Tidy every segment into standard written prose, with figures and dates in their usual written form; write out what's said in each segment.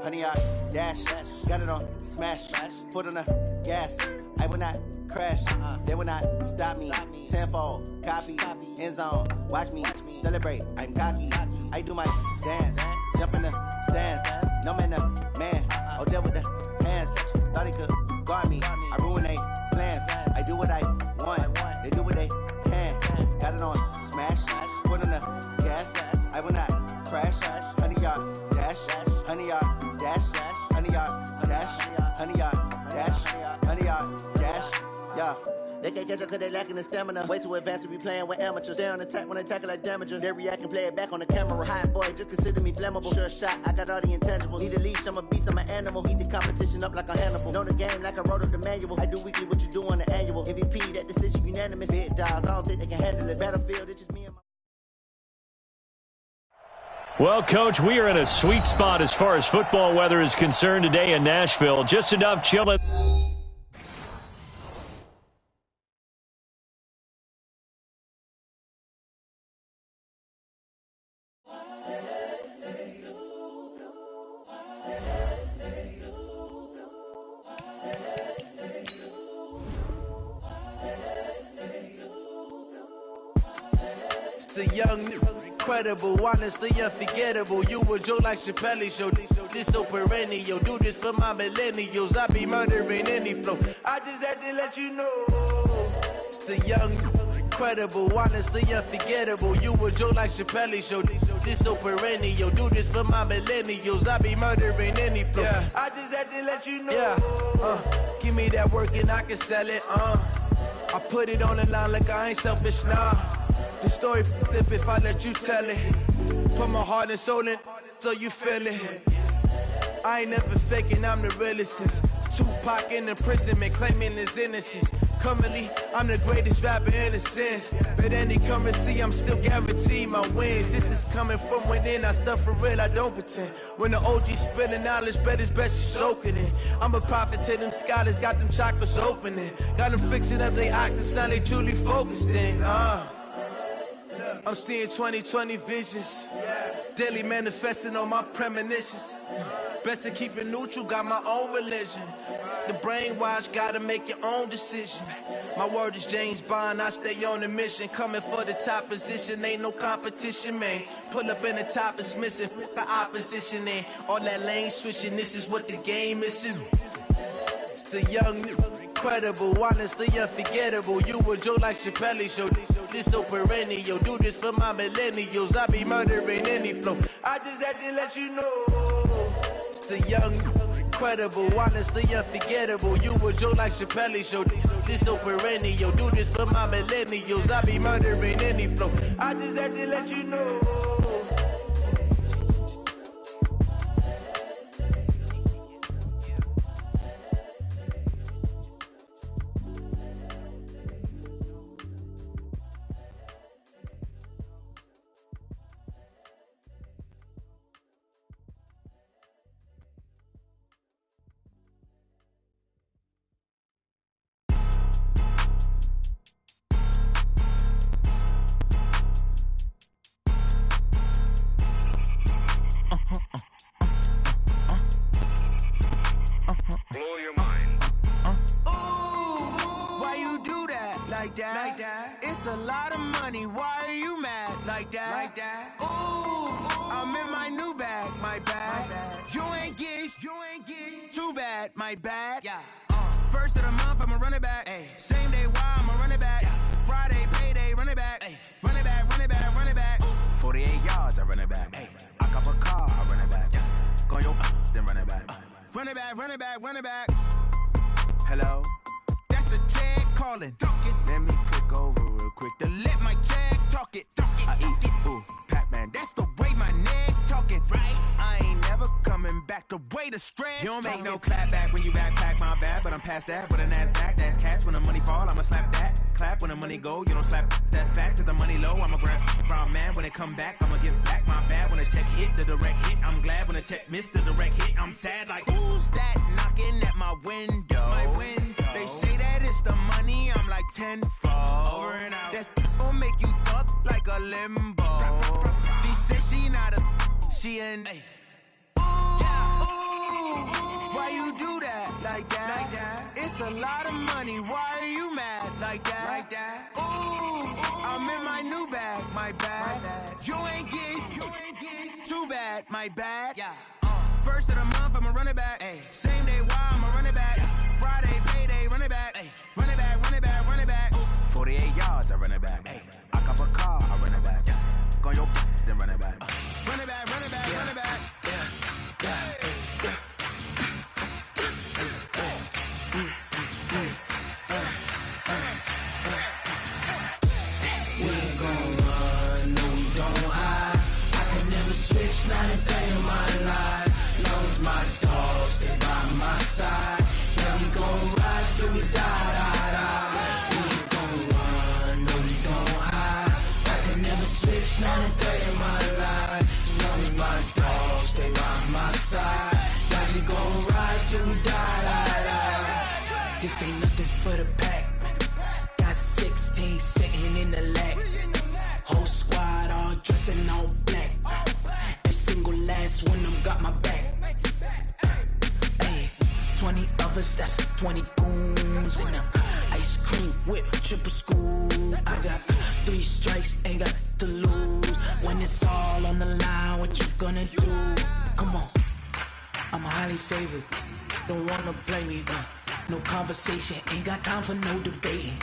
100 yard dash. Got it on smash. Foot on the gas. I will not crash. They will not stop me. Tenfold, copy, end zone. Watch me celebrate. I'm cocky. I do my dance. Jump in the stands. No man, man. Oh, there with the hands. Thought he could guard me. I ruin they plans. I do what I want. They do what they can. Got it on smash. Foot on the gas. I will not crash. 100 yard dash. 100 yard dash. 100 yard dash. 100 yard dash. 100 yard dash. Yeah. They can't catch up cause they lacking the stamina. Way too advanced to be playing with amateurs. They on attack when they tackle like damager. They react and play it back on the camera. Hot boy, just consider me flammable. Sure shot, I got all the intangibles. Need a leash, I'm a beast, I'm an animal. Heat the competition up like a Hannibal. Know the game like I wrote up the manual. I do weekly what you do on the annual. MVP, that decision unanimous. Big dogs, I don't think they can handle this. Battlefield, it's just me and my... Well, Coach, we are in a sweet spot as far as football weather is concerned today in Nashville. Just enough chilling. The young, incredible, honestly unforgettable. You a Joe like Chappelle show. This so perennial. Do this for my millennials. I be murdering any flow. I just had to let you know. It's the young, incredible, honestly unforgettable. You a Joe like Chappelle show. This so perennial. Do this for my millennials. I be murdering any flow. Yeah. I just had to let you know. Yeah. Give me that work and I can sell it. I put it on the line like I ain't selfish, nah. The story flip if I let you tell it. Put my heart and soul in so you feel it. I ain't never faking, I'm the realest since Tupac in imprisonment, claiming his innocence. Currently, I'm the greatest rapper in a sense. But any currency, I'm still guaranteed my wins. This is coming from within, I stuff for real, I don't pretend. When the OG spilling knowledge, bet it's best you soak it in. I'm a prophet to them scholars, got them chakras opening. Got them fixing up they octaves, now they truly focused in. I'm seeing 2020 visions. Daily manifesting on my premonitions. Best to keep it neutral, got my own religion. The brainwash, gotta make your own decision. My word is James Bond, I stay on a mission. Coming for the top position, ain't no competition, man. Pull up in the top, it's missing, the opposition in. All that lane switching, this is what the game is in. It's the young, incredible, honestly unforgettable. You a Joe like Chappelle show. This so perennial. Do this for my millennials. I be murdering any flow. I just had to let you know. It's the young, incredible, honestly unforgettable. You a Joe like Chappelle show. This so perennial. Do this for my millennials. I be murdering any flow. I just had to let you know. Like that. It's a lot of money. Why are you mad like that? Ooh, I'm in my new bag, my bad. You ain't getting too bad, my bad. Yeah. First of the month, I'ma run it back. Ay. Same day, why I'ma run it back. Yeah. Friday, payday, run it back. Ay. Run it back, run it back, run it back. Ooh. 48 yards, I run it back. Ay. I cop a car, I run it back. Yeah. Go yo, then run it back. Run it back, run it back, run it back. Hello? That's the check calling. Let me click over real quick to let my check talk it. I eat it, ooh, Pac-Man. That's the way my neck talking, right? I ain't never coming back the way the stress. You don't make no clap back when you backpack, my bad, but I'm past that. With a NASDAQ, that's cash. When the money fall, I'ma slap that. Clap when the money go, you don't slap. That's facts. If the money low, I'ma grab brown man. When it come back, I'ma give back my bad. When the check hit, the direct hit. I'm glad when the check missed the direct hit. I'm sad like, who's that knocking at my window? My window. They say that it's the money, I'm like tenfold. Over and out. That's gon' make you up like a limbo. She said she not a, she an, ooh, yeah, ooh. why you do that like that? It's a lot of money, why are you mad like that? Ooh, I'm in my new bag, my bad. You ain't getting too bad, my bad. First of the month, I'ma run it back. Same day, why I'ma run it back. Friday, payday, run it back. Run it back, run it back, run it back. 48 yards, I run it back. I cop a car, I run it back. Go your then run it back. Run it back, run it back, run it back. We ain't gon' run, no we don't hide. I can never switch, not a day in my life. Long as my dogs stay by my side. Yeah, we gon' ride till we die. We ain't gon' run, no we don't hide. I can never switch, not a day in my life. As long as my dogs stay by my side. Yeah, we gon' ride till we die. This ain't nothing for the pack. Got 16 sitting in the lap. Whole squad all dressing all black. Every single last one of them got my back. Hey, 20 of us, that's 20 goons in them. Ice cream whip, triple scoop. I got 3 strikes, ain't got to lose. When it's all on the line, what you gonna do? Come on, I'm highly favored. Don't wanna blame me. No conversation, ain't got time for no debating.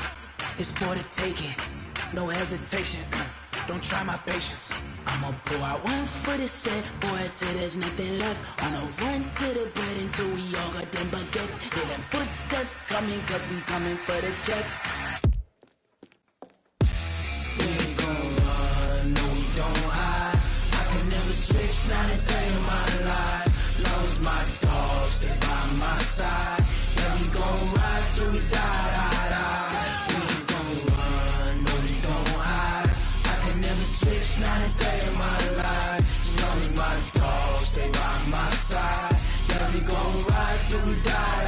It's for the taking, no hesitation. Don't try my patience. I'ma pour out one for the set, boy, till there's nothing left. On a run to the bread until we all got them baguettes. Hear them footsteps coming, cause we coming for the check. We ain't gon' run, no we don't hide. I can never switch, not a day in my life. Long as my dogs stay by my side. Yeah, we gon' ride till we die. We ain't gon' run, no we don't hide. I can never switch, not a day in my life. As long as my dogs stay by my side. Yeah, we gon' ride till we die.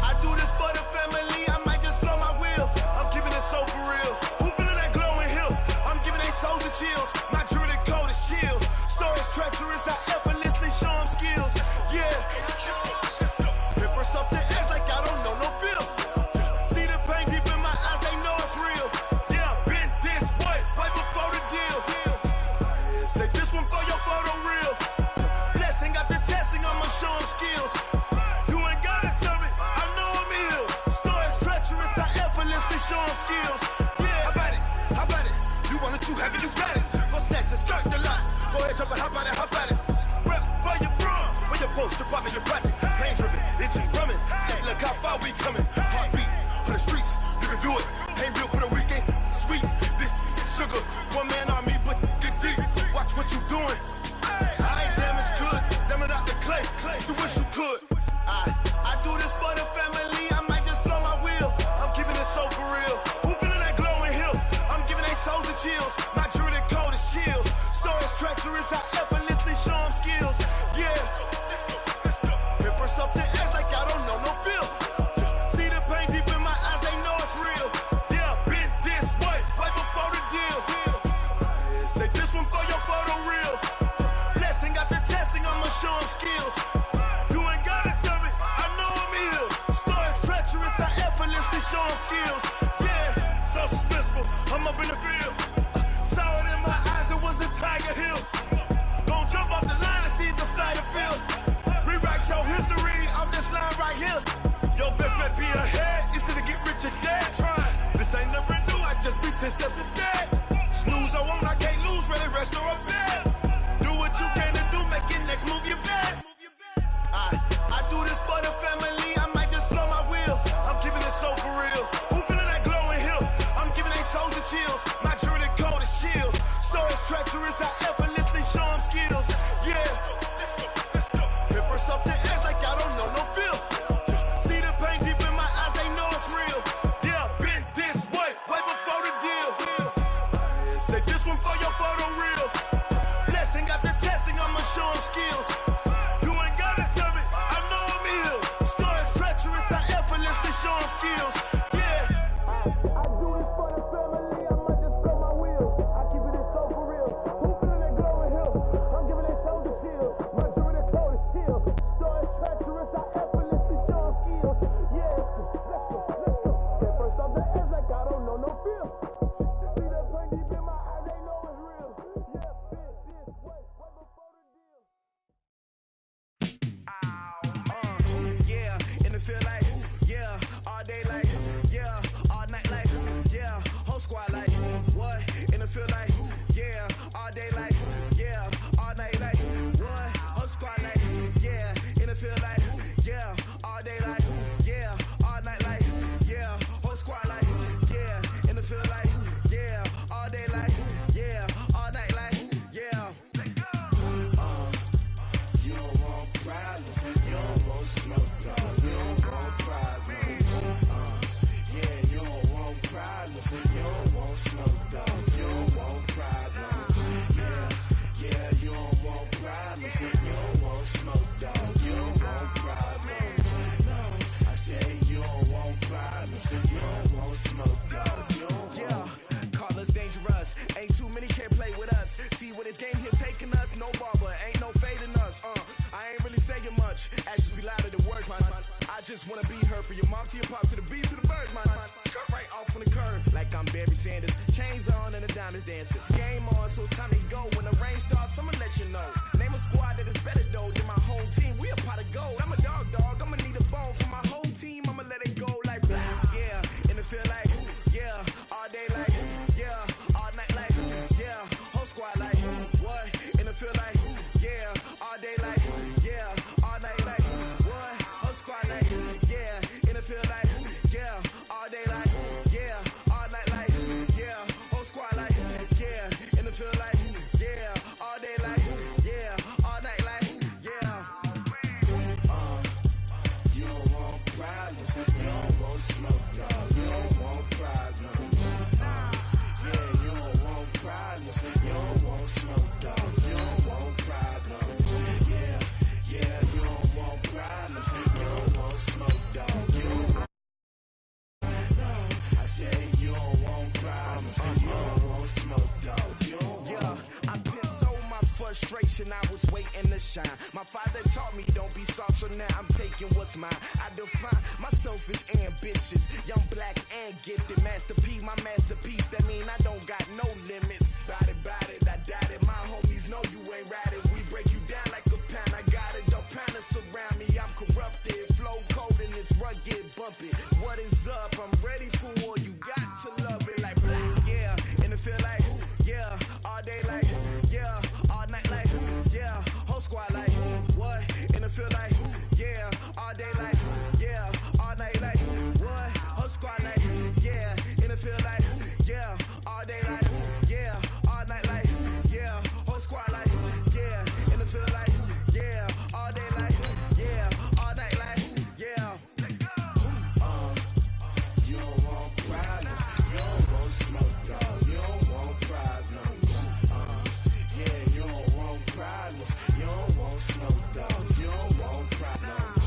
I do this for the family, I might just blow my wheel. I'm keeping it so for real. Who feeling that glowing hill? I'm giving they souls the chills. My jewelry code is chill. Stories treacherous, I effortlessly show them skills. Yeah. Paper stuff the edge like I don't know no feel. See the pain deep in my eyes, they know it's real. Yeah, been this way, way before the deal. Say this one for your photo reel. Blessing after testing, I'ma show them skills. You ain't gotta tell me, I know I'm ill. Stories treacherous, I effortlessly show them skills. Yeah, how about it? How about it? You want it, you have it, you got it. Go snatch it, skirt the lot. Go ahead, jump it, how about it? How about it? Rep where you from? Where you poster, popping your projects. Pain driven, itching, drumming. Hey, look how far we coming. Heartbeat on the streets, you can do it. Ain't built for the weekend. Sweet, this sugar. One man army, but get deep. Watch what you doing. I ain't damaged goods, damn it out the clay. You wish you could. I do this for the family, I might just blow my wheel. I'm keeping it so for real. Who feeling that glowing hill? I'm giving they souls the chills. My jewelry code is chill. Stories treacherous, I effortlessly show them skills. Yeah. Paper stuff the edge like I don't know no feel. See the pain deep in my eyes, they know it's real. Yeah, been this way, way before the deal. Say this one for your photo reel. Blessing after testing, I'ma show them skills. You ain't gotta tell me, I know I'm ill. Stories treacherous, I effortlessly show them skills. Yeah, so suspenseful, I'm up in the field. Saw it in my eyes, it was the Tiger Hill. Gon' jump off the line and see the fly the field. Rewrite your history off this line right here. Your best bet be ahead, it's to get rich or dead. Trying, this ain't never new, I just be 10 steps instead. Snooze I won't, I can't lose, ready, rest or a bed. Do what you can to do, make your next move your best. I do this for the family, I might just blow my wheel. I'm keeping it so for real. Who feeling that glowing hill? I'm giving they souls the chills. My jewelry code is chill. Stories treacherous, I effortlessly show them skills. Yeah. Paper stuff the edge like I don't know no feel. See the pain deep in my eyes, they know it's real. Yeah, been this way, way before the deal. smoke, dog. You don't want problems. Yeah, you don't want problems. You don't want smoke, dog. You don't want problems. No, I say you don't want problems. You don't want smoke, dog. You don't want. Call us dangerous. Ain't too many can play with us. See where this game here taking us. No barber, ain't no fading us. I ain't really saying much. Actions be louder than words, man. I just wanna be heard from your mom to your pop to the beat to the birds, man. Cut right off on the curb, like I'm Barry Sanders. Chains on and the diamonds dancing. Game on, so it's time to go. When the rain starts, I'ma let you know. Name a squad that is better though than my home team. We a pot of gold. I'm a dog. I'ma need a bone for my whole team. I'ma let it go like blah. Yeah, and it feel like yeah, all day like yeah, all night like yeah, whole squad like what? And it feel like yeah, all day like yeah, all night like what? Whole squad like yeah, and it feel like yeah, all day like yeah, all night like yeah, whole squad like yeah, and it feel like yeah, all day like yeah, all night like yeah. You don't want problems. You don't want smoke, dog. You don't want problems. Yeah, you don't want problems. You don't want smoke, dog. You don't want problems. Yeah, you don't want problems. You don't want smoke, dog. You don't want. No, I say you don't want problems. You don't want smoke, dog. You don't want. I pissed so my frustration, I was waiting to shine. My father taught me don't be soft, so now I'm taking what's mine. I define myself as ambitious, young, black, and gifted. Masterpiece, my masterpiece, that mean I don't got no limits. Bout it, I doubt it. My homies know you ain't ride it. We break you down like a pound. I got it, don't pound to surround me. I'm corrupted, flow cold and it's rugged, bumpy. What is up? I'm ready for war. You got to love it like blah. Yeah, and it feel like yeah, all day like yeah, all night like yeah, whole squad like what? And it feel like yeah, all day like yeah, all night like what? Whole squad like yeah, and it feel like yeah, all day like yeah, all night like yeah, whole squad like yeah, and it feel like yeah, all day like yeah, all night like yeah. You don't want problems. You don't want smoke, dog. You don't want problems. Yeah, you don't want problems. You don't want smoke, dog. You don't want problems.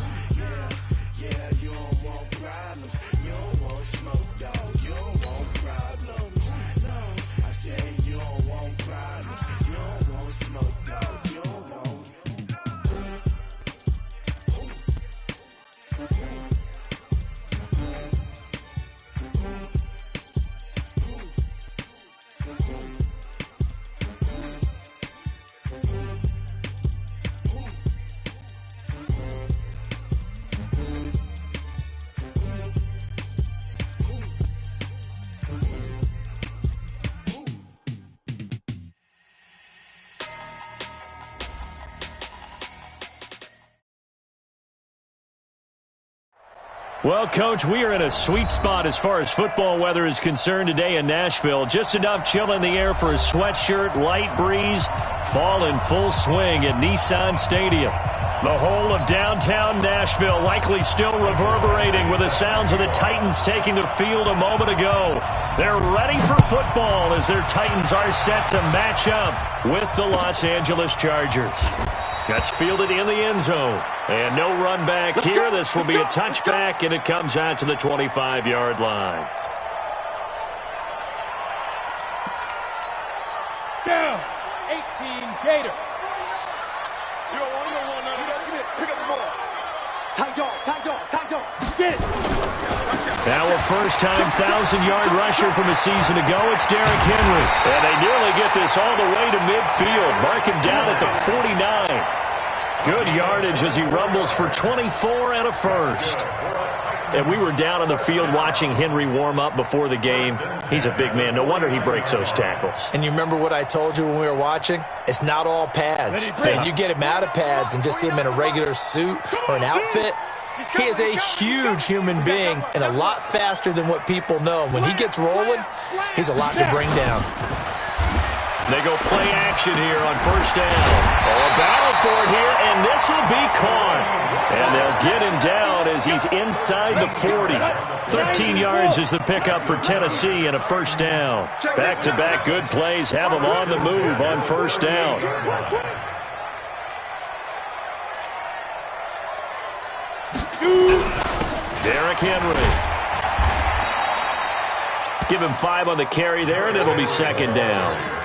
Yeah, you don't want problems. You don't want smoke, dog. You don't want problems. No, I say you don't want problems. You don't want smoke, dog. You don't want. Well, Coach, we are in a sweet spot as far as football weather is concerned today in Nashville. Just enough chill in the air for a sweatshirt, light breeze, fall in full swing at Nissan Stadium. The whole of downtown Nashville likely still reverberating with the sounds of the Titans taking the field a moment ago. They're ready for football as their Titans are set to match up with the Los Angeles Chargers. That's fielded in the end zone. And no run back here. This will be a touchback, and it comes out to the 25-yard line. Down. 18 Gator. You don't want none. Pick up the ball. Tight dog. Get it. Now a first-time 1,000-yard rusher from a season ago. It's Derrick Henry. And they nearly get this all the way to midfield. Mark him down at the 49. Good yardage as he rumbles for 24 and a first. And we were down on the field watching Henry warm up before the game. He's a big man. No wonder he breaks those tackles. And you remember what I told you when we were watching? It's not all pads. And you get him out of pads and just see him in a regular suit or an outfit. He is a huge human being and a lot faster than what people know. When he gets rolling, he's a lot to bring down. They go play action here on first down. Oh, a battle for it here, and this will be caught. And they'll get him down as he's inside the 40. 13 yards is the pickup for Tennessee and a first down. Back-to-back good plays have them on the move on first down. Derrick Henry. Give him 5 on the carry there, and it'll be second down.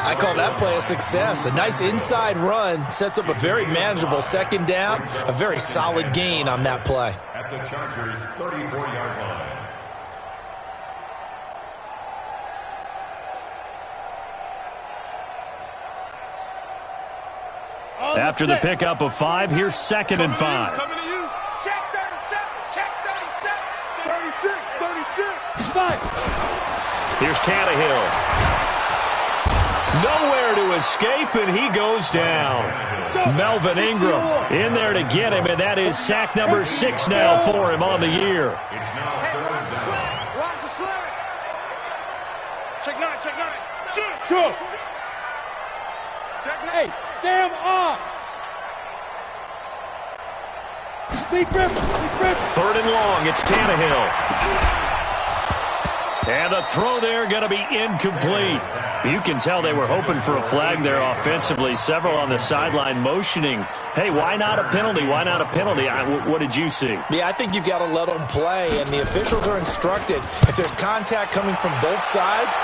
I call that play a success. A nice inside run sets up a very manageable second down, a very solid gain on that play. At the Chargers' 34-yard line. After the pickup of 5, here's second and 5. Coming to you. Check 37. Check 37. 36. 5. Here's Tannehill. Nowhere to escape, and he goes down. Melvin Ingram in there to get him, and that is sack number 6 now for him on the year. It's now third down. Watch the slant. Check 9. Check 9. Shoot. Go. Check 9. Hey, Sam off. Big rip. Third and long, it's Tannehill. And the throw there going to be incomplete. You can tell they were hoping for a flag there offensively. Several on the sideline motioning, hey, why not a penalty? Why not a penalty? What did you see? Yeah, I think you've got to let them play, and the officials are instructed. If there's contact coming from both sides,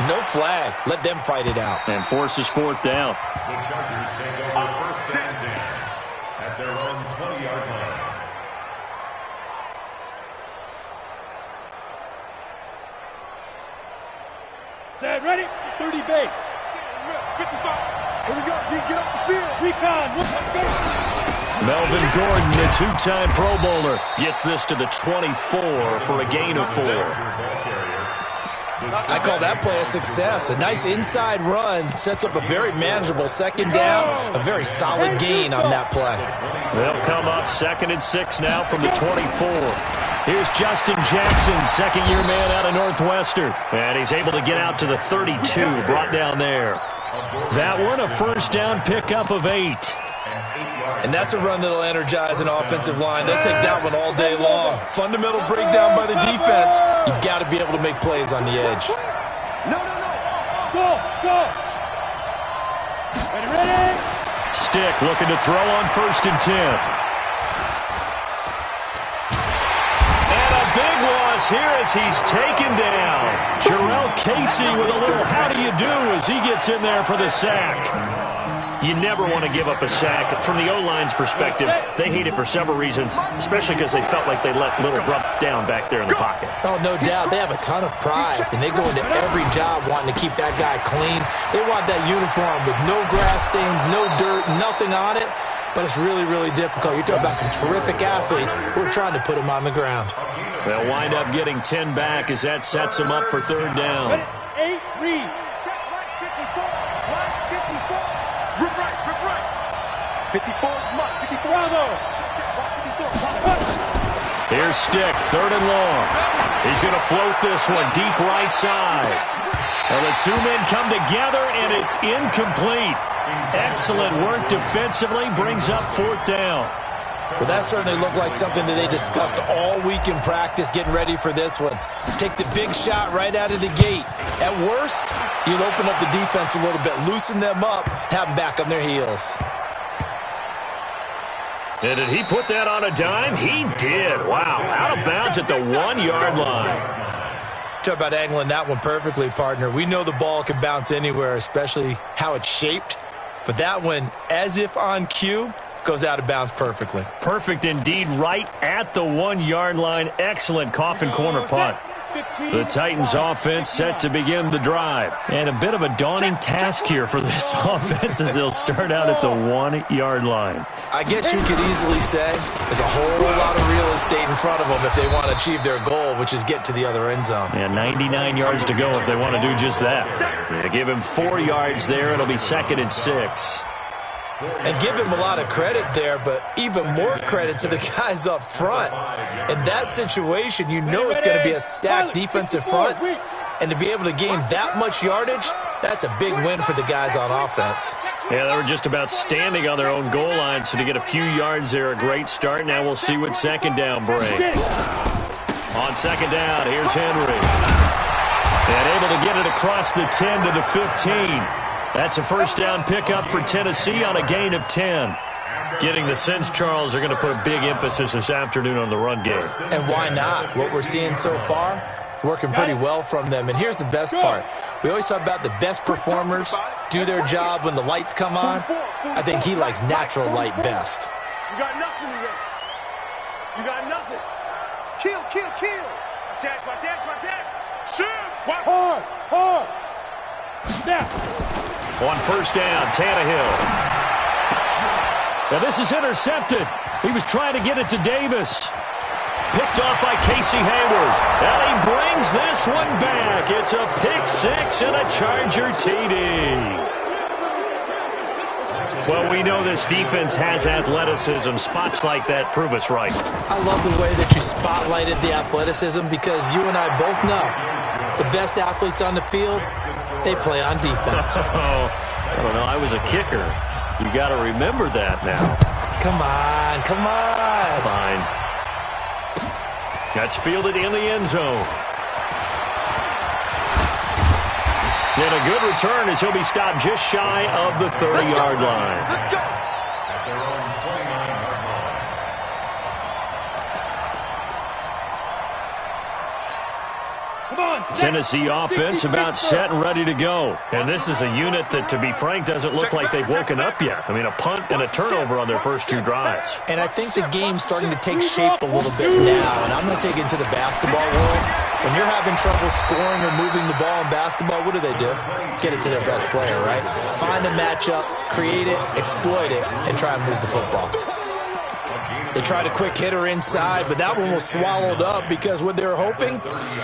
no flag. Let them fight it out. And forces fourth down. The Chargers take over first down at their own 20-yard line. Set, ready? 30 base. 55. Here we go, D. Get off the field. Recon. Melvin Gordon, the 2-time Pro Bowler, gets this to the 24 for a gain of 4. I call that play a success. A nice inside run sets up a very manageable second down, a very solid gain on that play. They'll come up second and 6 now from the 24. Here's Justin Jackson, second-year man out of Northwestern. And he's able to get out to the 32, brought down there. That one, a first down pickup of 8. And that's a run that'll energize an offensive line. They'll take that one all day long. Fundamental breakdown by the defense. You've got to be able to make plays on the edge. No. Go. Ready. Stick looking to throw on first and 10. Here as he's taken down. Jarrell Casey with a little how do you do as he gets in there for the sack. You never want to give up a sack. From the O-line's perspective, they hate it for several reasons, especially because they felt like they let little Brunt down back there in the pocket. Oh, no doubt. They have a ton of pride, and they go into every job wanting to keep that guy clean. They want that uniform with no grass stains, no dirt, nothing on it. But it's really, really difficult. You're talking about some terrific athletes who are trying to put him on the ground. They'll wind up getting 10 back as that sets them up for third down. 8, read. Check right, 54. Right, 54. Rip right. 54, Mike. 54. Bravo. Here's Stick, third and long. He's going to float this one deep right side. Well, the two men come together, and it's incomplete. Excellent work defensively, brings up fourth down. Well, that certainly looked like something that they discussed all week in practice, getting ready for this one. Take the big shot right out of the gate. At worst, you'll open up the defense a little bit, loosen them up, have them back on their heels. And did he put that on a dime? He did. Wow, out of bounds at the 1-yard line. Talk about angling that one perfectly, partner. We know the ball can bounce anywhere, especially how it's shaped. But that one, as if on cue, goes out of bounds perfectly. Perfect indeed, right at the 1-yard line. Excellent coffin corner punt. The Titans offense set to begin the drive. And a bit of a daunting task here for this offense as they'll start out at the 1-yard line. I guess you could easily say there's a whole lot of real estate in front of them if they want to achieve their goal, which is get to the other end zone. And 99 yards to go if they want to do just that. They give him 4 yards there. It'll be second and 6. And give him a lot of credit there, but even more credit to the guys up front. In that situation, you know it's going to be a stacked defensive front. And to be able to gain that much yardage, That's a big win for the guys on offense. Yeah, they were just about standing on their own goal line, so to get a few yards there, a great start. Now we'll see what second down brings. On second down, here's Henry. And able to get it across the 10 to the 15. That's a first down pickup for Tennessee on a gain of 10. Getting the sense, Charles, they're going to put a big emphasis this afternoon on the run game. And why not? What we're seeing so far, it's working pretty well from them. And here's the best part. We always talk about the best performers do their job when the lights come on. I think he likes natural light best. You got nothing today. You got nothing. Kill, kill, kill. Watch out. Shoot. Hard. Now. On first down, Tannehill. Now this is intercepted. He was trying to get it to Davis. Picked off by Casey Hayward. And he brings this one back. It's a pick six and a Charger TD. Well, we know this defense has athleticism. Spots like that prove us right. I love the way that you spotlighted the athleticism because you and I both know the best athletes on the field, they play on defense. I don't know. I was a kicker. You got to remember that now. Come on. Fine. That's fielded in the end zone. And a good return as he'll be stopped just shy of the 30-yard line. Let's go. At their own 29-yard line. Come on. Tennessee offense about set and ready to go. And this is a unit that, to be frank, doesn't look like they've woken up yet. I mean, a punt and a turnover on their first two drives. And I think the game's starting to take shape a little bit now. And I'm going to take it to the basketball world. When you're having trouble scoring or moving the ball in basketball, what do? Get it to their best player, right? Find a matchup, create it, exploit it, and try and move the football. They tried a quick hitter inside, but that one was swallowed up because what they were hoping,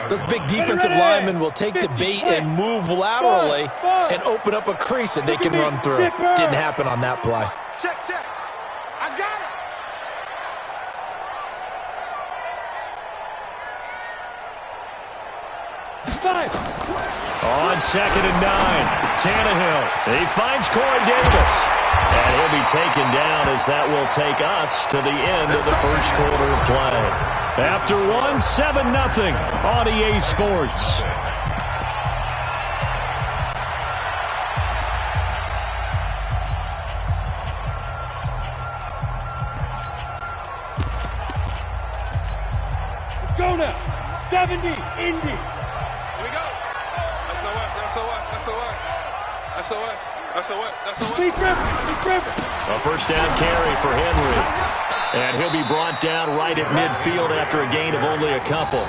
those big defensive linemen will take the bait and move laterally and open up a crease that they can run through. Didn't happen on that play. Check. I got it. On second and 9, Tannehill. He finds Corey Davis. And he'll be taken down as that will take us to the end of the first quarter of play. After 7-0 on EA Sports. Let's go now. 70, Indy. Here we go. SOS. Big River. A first down carry for Henry. And he'll be brought down right at midfield after a gain of only a couple.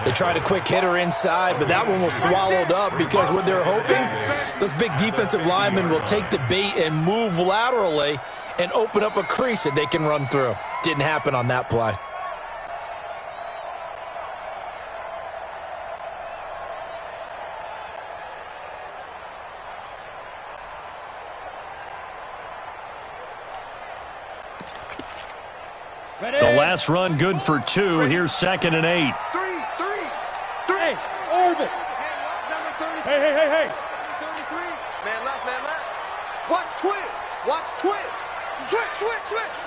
They tried a quick hitter inside, but that one was swallowed up because what they're hoping, those big defensive linemen will take the bait and move laterally and open up a crease that they can run through. Didn't happen on that play. The last run good for 2. Here's second and 8. Three. Hey, Orbit. Hey. 33. Man left. Watch twist. Switch.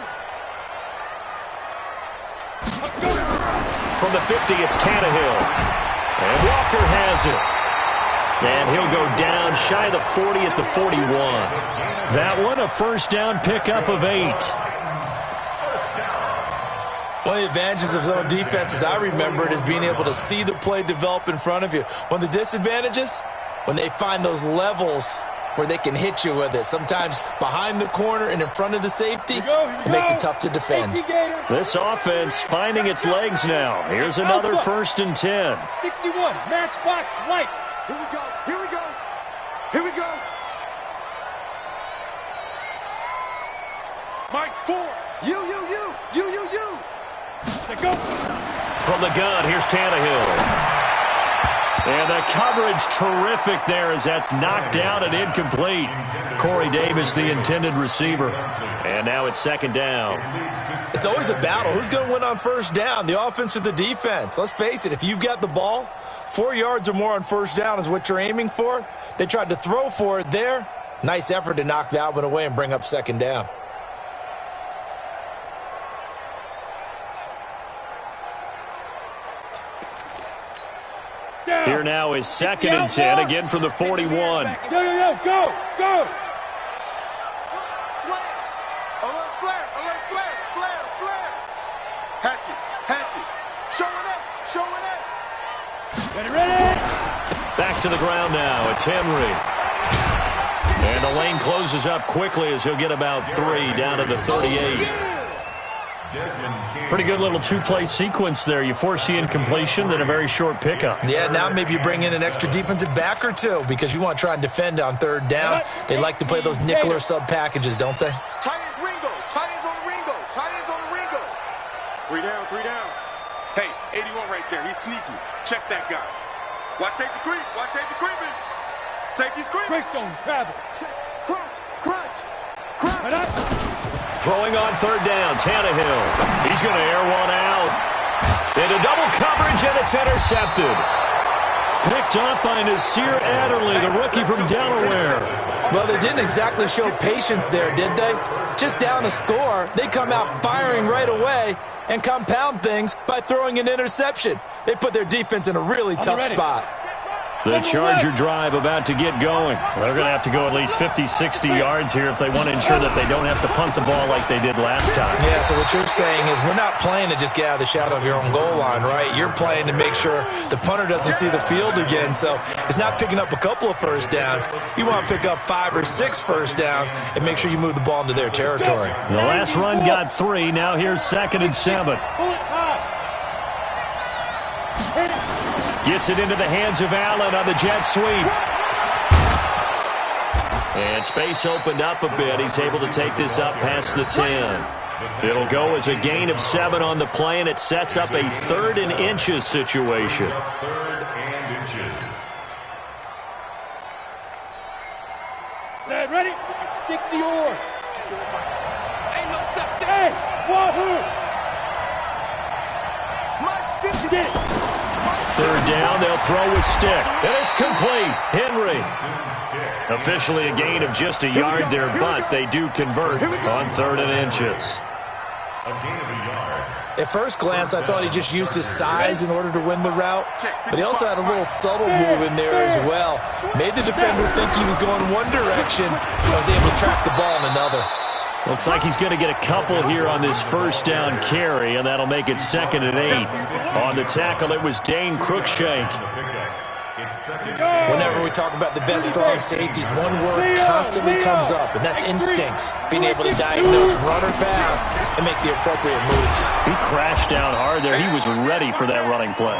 From the 50, it's Tannehill. And Walker has it. And he'll go down shy of the 40 at the 41. That one, a first down pickup of 8. One of the advantages of zone defense, as I remember it, is being able to see the play develop in front of you. One of the disadvantages, when they find those levels where they can hit you with it, sometimes behind the corner and in front of the safety, it makes it tough to defend. This offense finding its legs now. Here's another first and 10. 61, matchbox lights. Here we go. Mike 4. You. From the gun, here's Tannehill. And the coverage terrific there as that's knocked down and incomplete. Corey Davis, the intended receiver. And now it's second down. It's always a battle. Who's going to win on first down, the offense or the defense? Let's face it, if you've got the ball, 4 yards or more on first down is what you're aiming for. They tried to throw for it there. Nice effort to knock that one away and bring up second down. Here now is second and 10, again from the 41. Go! Alert flare! Hatchet. Showing up. Ready! Back to the ground now. It's Henry. And the lane closes up quickly as he'll get about 3 down to the 38. Pretty good little two-play sequence there. You force the incompletion, then a very short pickup. Yeah, now maybe you bring in an extra defensive back or two because you want to try and defend on third down. They like to play those nickel or sub packages, don't they? Tight ends on the Ringo. 3 down. Hey, 81 right there. He's sneaky. Check that guy. Watch safety creeping. Safety's creeping. Greystone travel. Crunch. Throwing on third down, Tannehill. He's going to air one out. Into double coverage, and it's intercepted. Picked up by Nasir Adderley, the rookie from Delaware. Well, they didn't exactly show patience there, did they? Just down a score, they come out firing right away and compound things by throwing an interception. They put their defense in a really tough spot. The Charger drive about to get going. They're going to have to go at least 50, 60 yards here if they want to ensure that they don't have to punt the ball like they did last time. Yeah, so what you're saying is we're not playing to just get out of the shadow of your own goal line, right? You're playing to make sure the punter doesn't see the field again. So it's not picking up a couple of first downs. You want to pick up 5 or 6 first downs and make sure you move the ball into their territory. The last run got 3. Now here's second and 7. Gets it into the hands of Allen on the jet sweep. And space opened up a bit. He's able to take this up past the 10. It'll go as a gain of 7 on the play, and it sets up a 3rd and inches situation. Set, ready? 60 or. Ain't no such thing. Hey, wahoo! Mike, 50. Get it. Third down, they'll throw with stick. And it's complete. Henry. Officially a gain of just a yard there, but they do convert on 3rd and inches. At first glance, I thought he just used his size in order to win the route, but he also had a little subtle move in there as well. Made the defender think he was going one direction and was able to track the ball in another. Looks like he's going to get a couple here on this first down carry, and that'll make it 2nd and 8. On the tackle, it was Dane Cruikshank. Whenever we talk about the best strong safeties, one word constantly comes up, and that's instincts. Being able to diagnose run or pass and make the appropriate moves. He crashed down hard there. He was ready for that running play.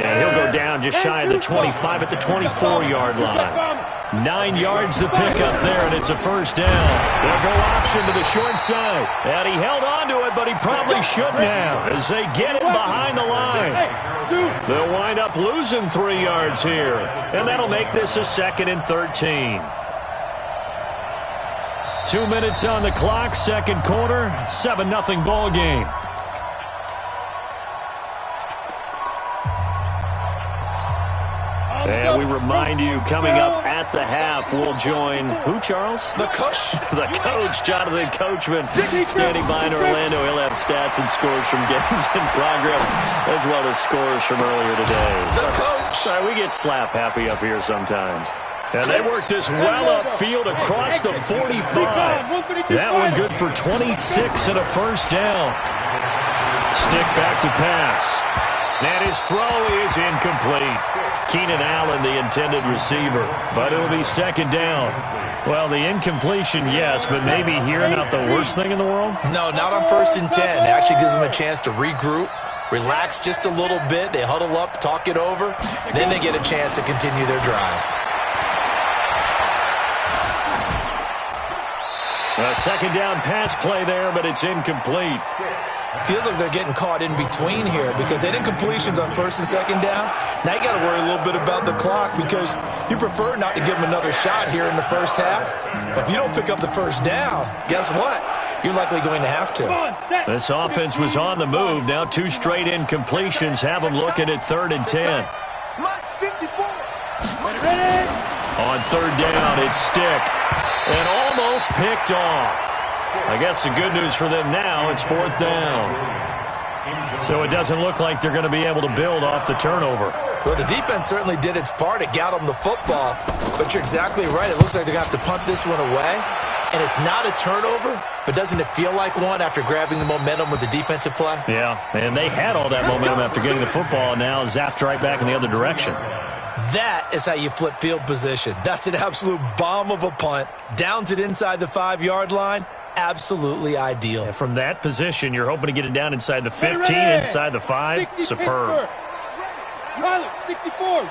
And he'll go down just shy of the 25 at the 24-yard line. 9 yards to pick up there, and it's a first down. They'll go option to the short side. And he held on to it, but he probably shouldn't have as they get him behind the line. They'll wind up losing 3 yards here, and that'll make this a 2nd and 13. 2 minutes on the clock, second quarter, 7-0 ball game. And we remind you, coming up at the half, we'll join who, Charles? The coach. The coach, Jonathan Coachman, standing by in Orlando. He'll have stats and scores from games in progress, as well as scores from earlier today. The coach. Sorry, we get slap happy up here sometimes. And they work this well upfield across the 45. That one good for 26 and a first down. Stick back to pass. And his throw is incomplete. Keenan Allen, the intended receiver, but it'll be 2nd down. Well, the incompletion, yes, but maybe here not the worst thing in the world? No, not on 1st and 10. It actually gives them a chance to regroup, relax just a little bit. They huddle up, talk it over. Then they get a chance to continue their drive. A 2nd down pass play there, but it's incomplete. Feels like they're getting caught in between here because they didn't completions on first and second down. Now you got to worry a little bit about the clock because you prefer not to give them another shot here in the first half. But if you don't pick up the first down, guess what? You're likely going to have to. This offense was on the move. Now 2 straight incompletions have them looking at 3rd and 10. On 3rd down, it's Stick. And almost picked off. I guess the good news for them now, it's 4th down. So it doesn't look like they're going to be able to build off the turnover. Well, the defense certainly did its part. It got them the football. But you're exactly right. It looks like they're going to have to punt this one away. And it's not a turnover, but doesn't it feel like one after grabbing the momentum with the defensive play? Yeah, and they had all that momentum after getting the football, and now zapped right back in the other direction. That is how you flip field position. That's an absolute bomb of a punt. Downs it inside the 5-yard line. Absolutely ideal. And from that position, you're hoping to get it down inside the 15, inside the 5. Superb. 64,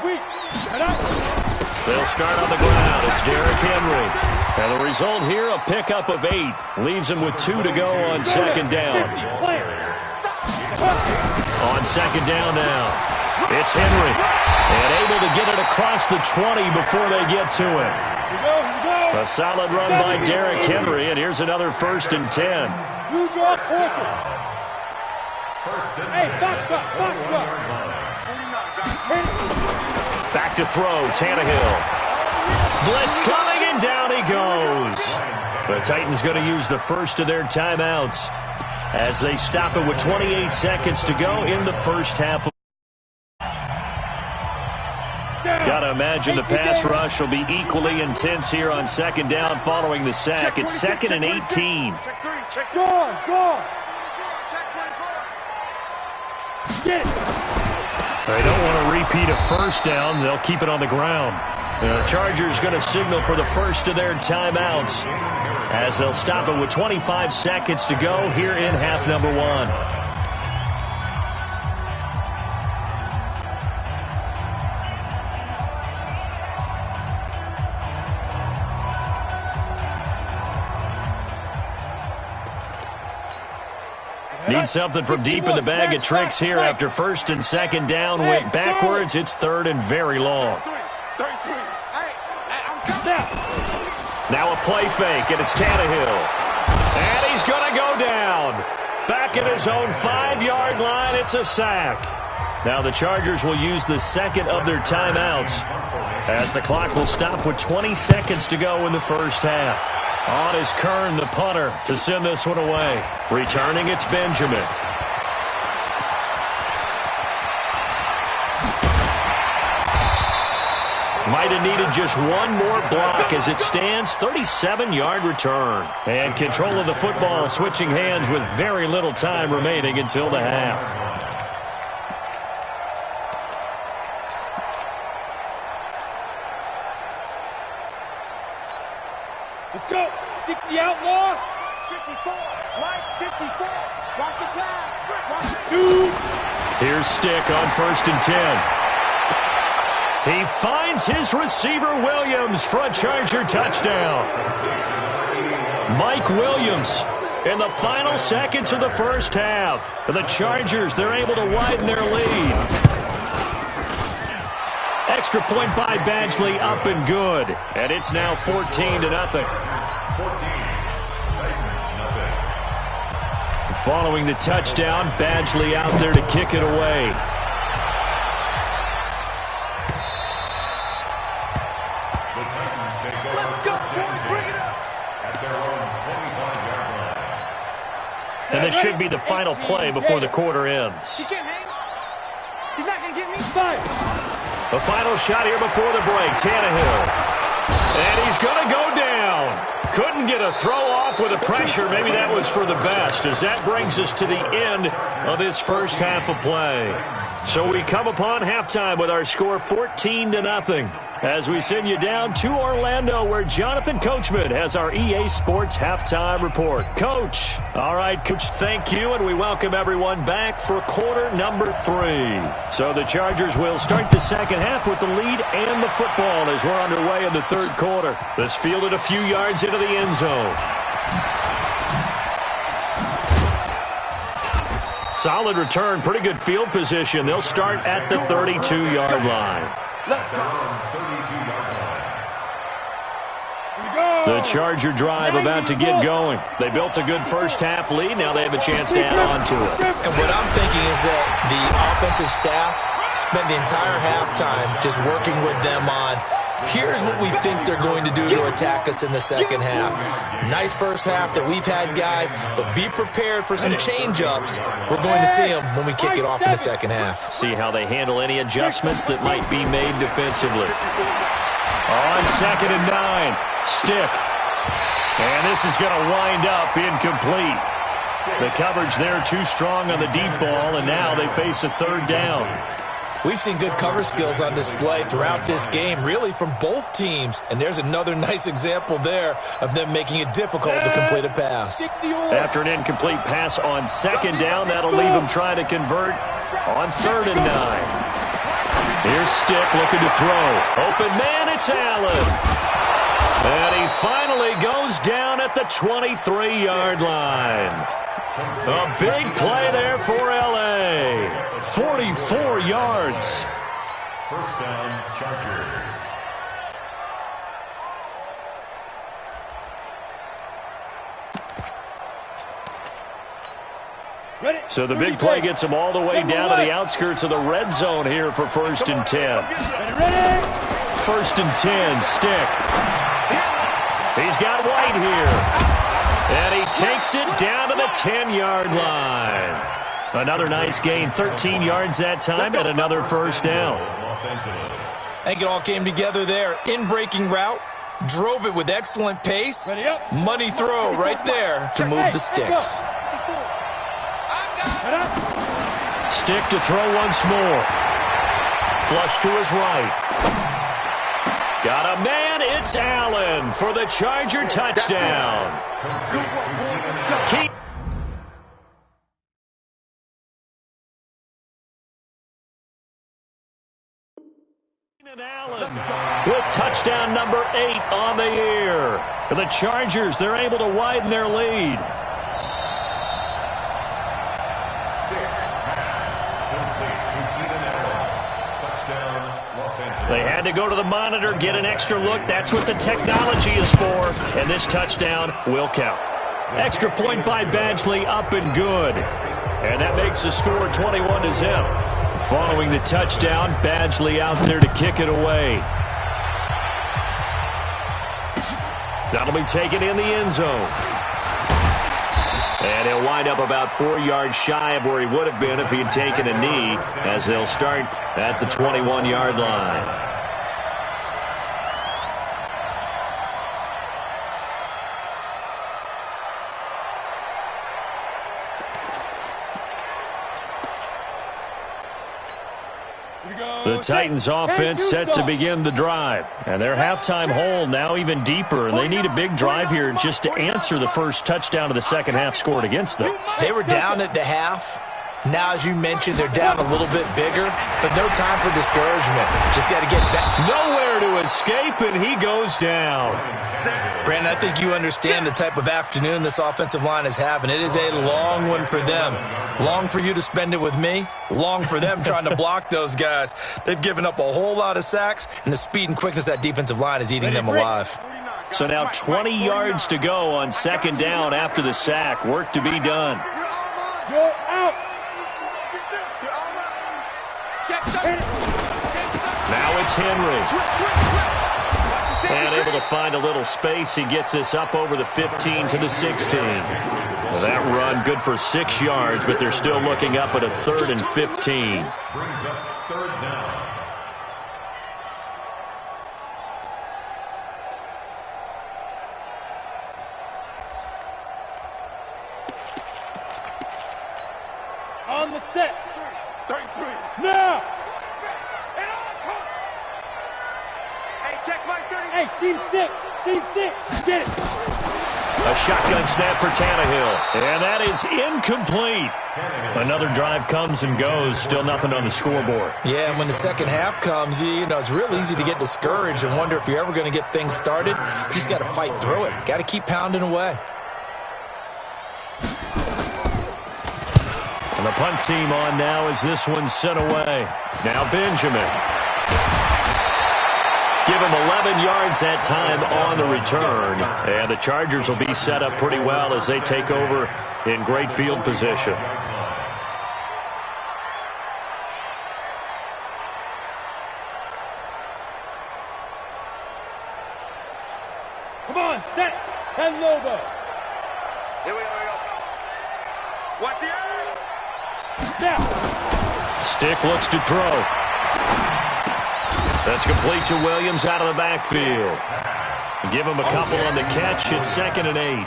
They'll start on the ground. It's Derrick Henry. And the result here, a pickup of 8. Leaves him with 2 to go on 2nd down. On 2nd down now, it's Henry. And able to get it across the 20 before they get to it. A solid run by Derrick Henry, and here's another 1st and 10. Back to throw, Tannehill. Blitz coming, and down he goes. The Titans going to use the first of their timeouts as they stop it with 28 seconds to go in the first half. Got to imagine the pass rush will be equally intense here on 2nd down following the sack. It's 2nd and 18. They don't want to repeat a 1st down. They'll keep it on the ground. The Chargers going to signal for the first of their timeouts as they'll stop it with 25 seconds to go here in half number 1. Need something from deep in the bag of tricks here after 1st and 2nd down went backwards. It's 3rd and very long. Now a play fake, and it's Tannehill. And he's going to go down. Back at his own 5-yard line, it's a sack. Now the Chargers will use the 2nd of their timeouts as the clock will stop with 20 seconds to go in the first half. On is Kern, the punter, to send this one away. Returning, it's Benjamin. Might have needed just one more block as it stands. 37-yard return. And control of the football switching hands with very little time remaining until the half. Let's go. 60 outlaw. 54. Right, 54. Watch the pass. Watch the shoot. Here's Stick on 1st and 10. He finds his receiver Williams for a Charger touchdown. Mike Williams in the final seconds of the first half. The Chargers, they're able to widen their lead. Extra point by Badgley, up and good. And it's now 14-0. Following the touchdown, Badgley out there to kick it away. And this should be the final play before the quarter ends. He can't hang. He's not going to get me. Five. The final shot here before the break, Tannehill. And he's going to go down. Couldn't get a throw off with the pressure. Maybe that was for the best, as that brings us to the end of this first half of play. So we come upon halftime with our score 14-0. As we send you down to Orlando, where Jonathan Coachman has our EA Sports Halftime Report. Coach. All right, Coach, thank you, and we welcome everyone back for quarter number 3. So the Chargers will start the second half with the lead and the football as we're underway in the third quarter. This fielded a few yards into the end zone. Solid return, pretty good field position. They'll start at the 32-yard line. Let's go. The Charger drive about to get going. They built a good first-half lead. Now they have a chance to add on to it. And what I'm thinking is that the offensive staff spent the entire halftime just working with them on, here's what we think they're going to do to attack us in the second half. Nice first half that we've had, guys, but be prepared for some change-ups. We're going to see them when we kick it off in the second half. See how they handle any adjustments that might be made defensively. On 2nd and 9, Stick. And this is going to wind up incomplete. The coverage there too strong on the deep ball, and now they face a 3rd down. We've seen good cover skills on display throughout this game, really from both teams. And there's another nice example there of them making it difficult to complete a pass. After an incomplete pass on 2nd down, that'll leave them trying to convert on 3rd and 9. Here's Stick looking to throw. Open man, it's Allen. And he finally goes down at the 23-yard line. A big play there for L.A. 44 yards. First down, Chargers. So the big play gets him all the way down to the outskirts of the red zone here for 1st and 10. 1st and 10, Stick. He's got White here. And he takes it down to the 10-yard line. Another nice gain, 13 yards that time, and another 1st down. I think it all came together there. In-breaking route, drove it with excellent pace. Money throw right there to move the sticks. Stick to throw once more. Flush to his right. Got a man, it's Allen for the Charger touchdown. Keep Allen with touchdown number 8 on the year. The Chargers, they're able to widen their lead. They had to go to the monitor, get an extra look. That's what the technology is for. And this touchdown will count. Extra point by Badgley, up and good. And that makes the score 21-0. Following the touchdown, Badgley out there to kick it away. That'll be taken in the end zone. And he'll wind up about 4 yards shy of where he would have been if he had taken a knee, as they'll start at the 21-yard line. The Titans offense set to begin the drive. And their halftime hole now even deeper. And they need a big drive here just to answer the first touchdown of the second half scored against them. They were down at the half. Now, as you mentioned, they're down a little bit bigger, but no time for discouragement. Just got to get back. Nowhere to escape, and he goes down. Brandon, I think you understand the type of afternoon this offensive line is having. It is a long one for them. Long for you to spend it with me. Long for them trying to block those guys. They've given up a whole lot of sacks, and the speed and quickness of that defensive line is eating them alive. So now 20 yards to go on 2nd down after the sack. Work to be done. You're out. Now it's Henry. And able to find a little space. He gets this up over the 15 to the 16. Well, that run good for 6 yards, but they're still looking up at a 3rd and 15. Brings up 3rd down. On the set. 33. Now. Hey, check my 30. Hey, seam 6. Seam 6. Get it. A shotgun snap for Tannehill. And that is incomplete. Another drive comes and goes. Still nothing on the scoreboard. Yeah, and when the second half comes, you know, it's real easy to get discouraged and wonder if you're ever going to get things started. You just got to fight through it. Got to keep pounding away. And the punt team on now as this one's sent away. Now Benjamin. Give him 11 yards that time on the return. And the Chargers will be set up pretty well as they take over in great field position. Come on, set. 10 Lobo. Here we go. Watch the eye. Now. Stick looks to throw. That's complete to Williams out of the backfield. Give him a couple on the catch. It's 2nd and 8.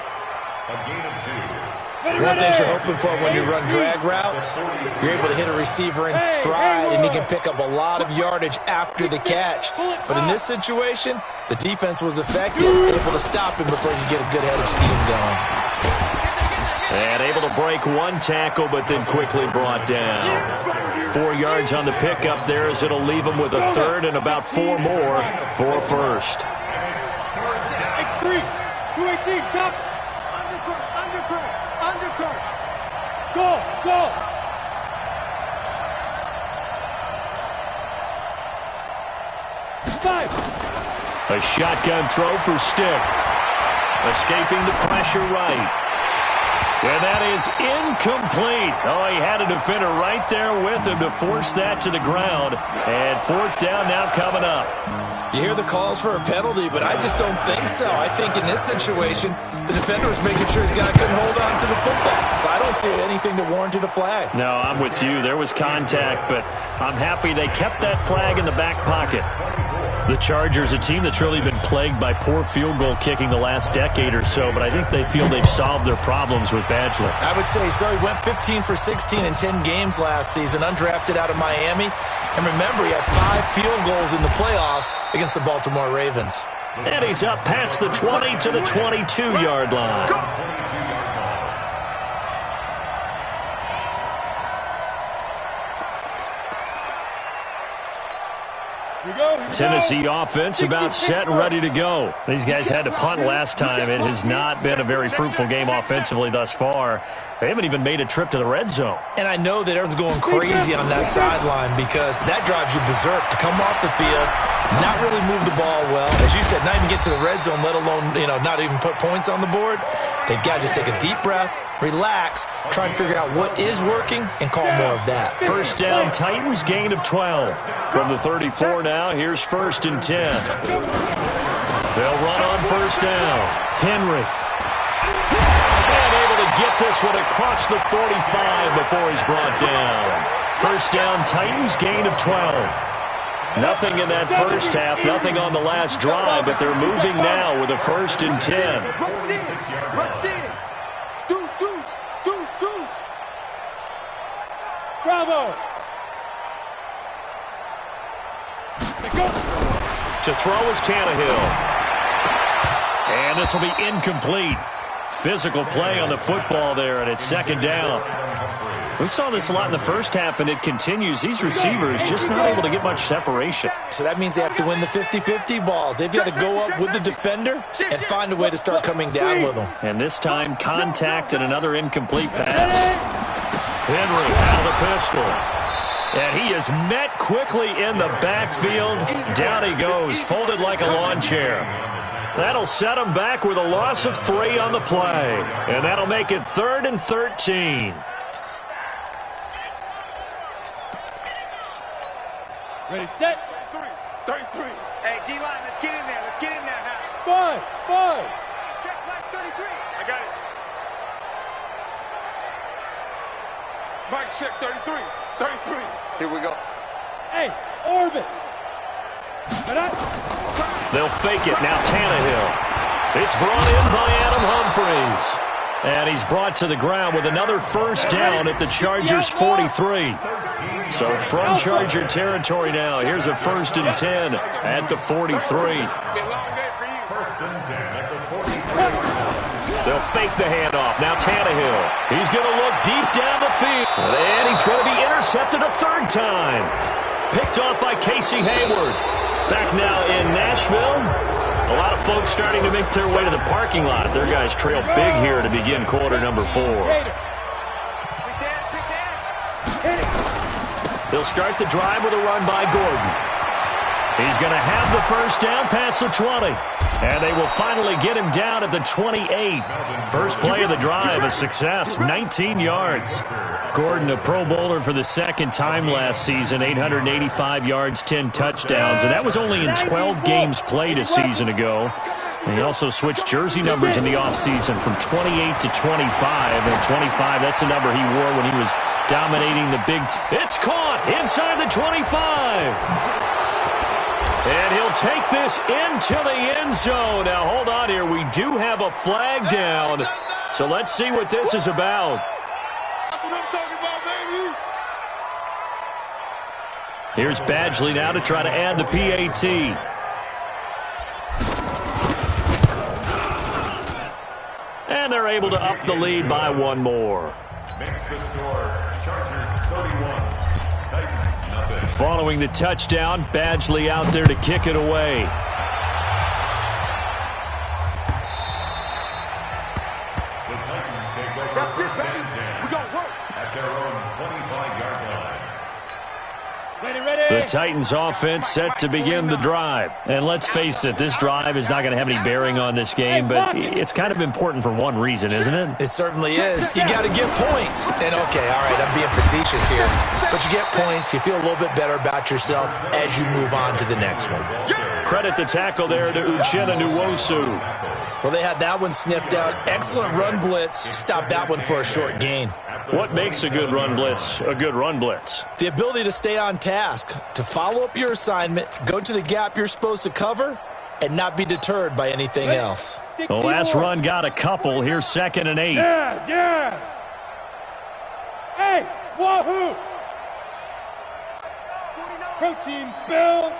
One thing you're hoping for when you run drag routes, you're able to hit a receiver in stride, and he can pick up a lot of yardage after the catch. But in this situation, the defense was effective, able to stop him before he could get a good head of steam going. And able to break one tackle, but then quickly brought down. 4 yards on the pickup there as it'll leave him with a third and about 4 more for a first. X3. 218. Chop. Undercut. Go. 5. A shotgun throw for Stick. Escaping the pressure right. And that is incomplete. Oh, he had a defender right there with him to force that to the ground. And 4th down now coming up. You hear the calls for a penalty, but I just don't think so. I think in this situation, the defender was making sure his guy couldn't hold on to the football. So I don't see anything to warrant the flag. No, I'm with you. There was contact, but I'm happy they kept that flag in the back pocket. The Chargers, a team that's really been plagued by poor field goal kicking the last decade or so, but I think they feel they've solved their problems with Badgley. I would say so. He went 15 for 16 in 10 games last season, undrafted out of Miami. And remember, he had 5 field goals in the playoffs against the Baltimore Ravens. And he's up past the 20 to the 22-yard line. Tennessee offense about set and ready to go. These guys had to punt last time. It has not been a very fruitful game offensively thus far. They haven't even made a trip to the red zone. And I know that everyone's going crazy on that sideline because that drives you berserk to come off the field, not really move the ball well. As you said, not even get to the red zone, let alone, not even put points on the board. They've got to just take a deep breath, relax, try and figure out what is working, and call more of that. First down, Titans, gain of 12. From the 34 now, here's 1st and 10. They'll run on first down. Henry. And able to get this one across the 45 before he's brought down. First down, Titans, gain of 12. Nothing in that first half, nothing on the last drive, but they're moving now with a 1st and 10. Rush in. Deuce. Bravo. To throw is Tannehill. And this will be incomplete. Physical play on the football there, and it's 2nd down. We saw this a lot in the first half, and it continues. These receivers just not able to get much separation. So that means they have to win the 50-50 balls. They've got to go up with the defender and find a way to start coming down with them. And this time, contact and another incomplete pass. Henry out of the pistol. And he is met quickly in the backfield. Down he goes, folded like a lawn chair. That'll set him back with a loss of 3 on the play. And that'll make it 3rd and 13. Ready, set. 33. Hey, D-line, let's get in there. Let's get in there now. 5. Check flag 33. I got it. Mike, check 33. 33. Here we go. Hey, orbit. They'll fake it. Now Tannehill. It's brought in by Adam Humphries. And he's brought to the ground with another first down at the Chargers' 43. So from Charger territory now, here's a 1st and 10 at the 43. They'll fake the handoff. Now Tannehill. He's going to look deep down the field. And he's going to be intercepted a 3rd time. Picked off by Casey Hayward. Back now in Nashville. A lot of folks starting to make their way to the parking lot. Their guys trail big here to begin quarter number 4. He'll start the drive with a run by Gordon. He's going to have the first down past the 20. And they will finally get him down at the 28. First play of the drive, a success, 19 yards. Gordon, a Pro Bowler for the second time last season, 885 yards, 10 touchdowns. And that was only in 12 games played a season ago. And he also switched jersey numbers in the offseason from 28 to 25. And 25, that's the number he wore when he was dominating the big. It's caught inside the 25. And he'll take this into the end zone. Now, hold on here. We do have a flag down. So let's see what this is about. That's what I'm talking about, baby. Here's Badgley now to try to add the PAT. And they're able to up the lead by one more. Makes the score. Chargers 31. Titans nothing. Following the touchdown, Badgley out there to kick it away. The Titans take over first and 10. We gonna work. At their own 25-yard line. The Titans offense set to begin the drive. And let's face it, this drive is not going to have any bearing on this game, but it's kind of important for one reason, isn't it? It certainly is. You got to get points. And, okay, all right, I'm being facetious here. But you get points, you feel a little bit better about yourself as you move on to the next one. Credit the tackle there to Uchenna Nwosu. Well, they had that one sniffed out. Excellent run blitz. Stopped that one for a short gain. What makes a good run blitz a good run blitz? The ability to stay on task, to follow up your assignment, go to the gap you're supposed to cover, and not be deterred by anything else. The last run got a couple. Here's 2nd and 8. Yes, yes. Hey, wahoo! Protein spill.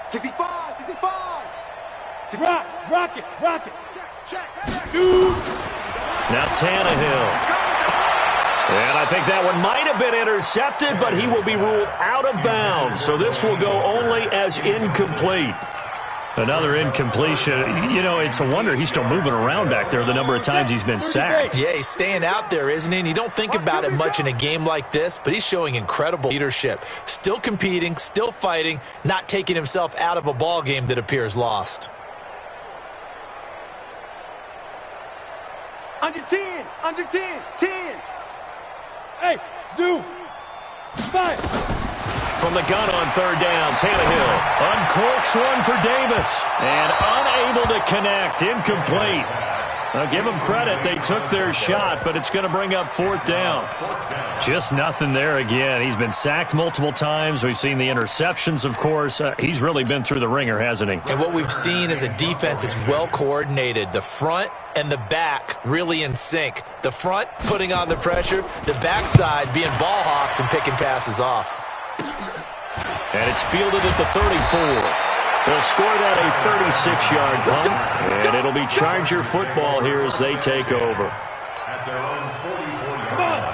65, 65. Rock it. Shoot. Now Tannehill. And I think that one might have been intercepted, but he will be ruled out of bounds. So this will go only as incomplete. Another incompletion. You know, it's a wonder he's still moving around back there the number of times he's been sacked. Yeah, he's staying out there, isn't he? And you don't think about it much in a game like this, but he's showing incredible leadership. Still competing, still fighting, not taking himself out of a ball game that appears lost. Under 10, 10. Hey, Zoo. Fire. From the gun on 3rd down, Tannehill uncorks one for Davis. And unable to connect, incomplete. Now give them credit, they took their shot, but it's going to bring up 4th down. Just nothing there again. He's been sacked multiple times. We've seen the interceptions, of course. He's really been through the ringer, hasn't he? And what we've seen is a defense that's well coordinated. The front and the back really in sync. The front putting on the pressure, the backside being ball hawks and picking passes off. And it's fielded at the 34. They'll score that a 36-yard punt, and it'll be Charger football here as they take over.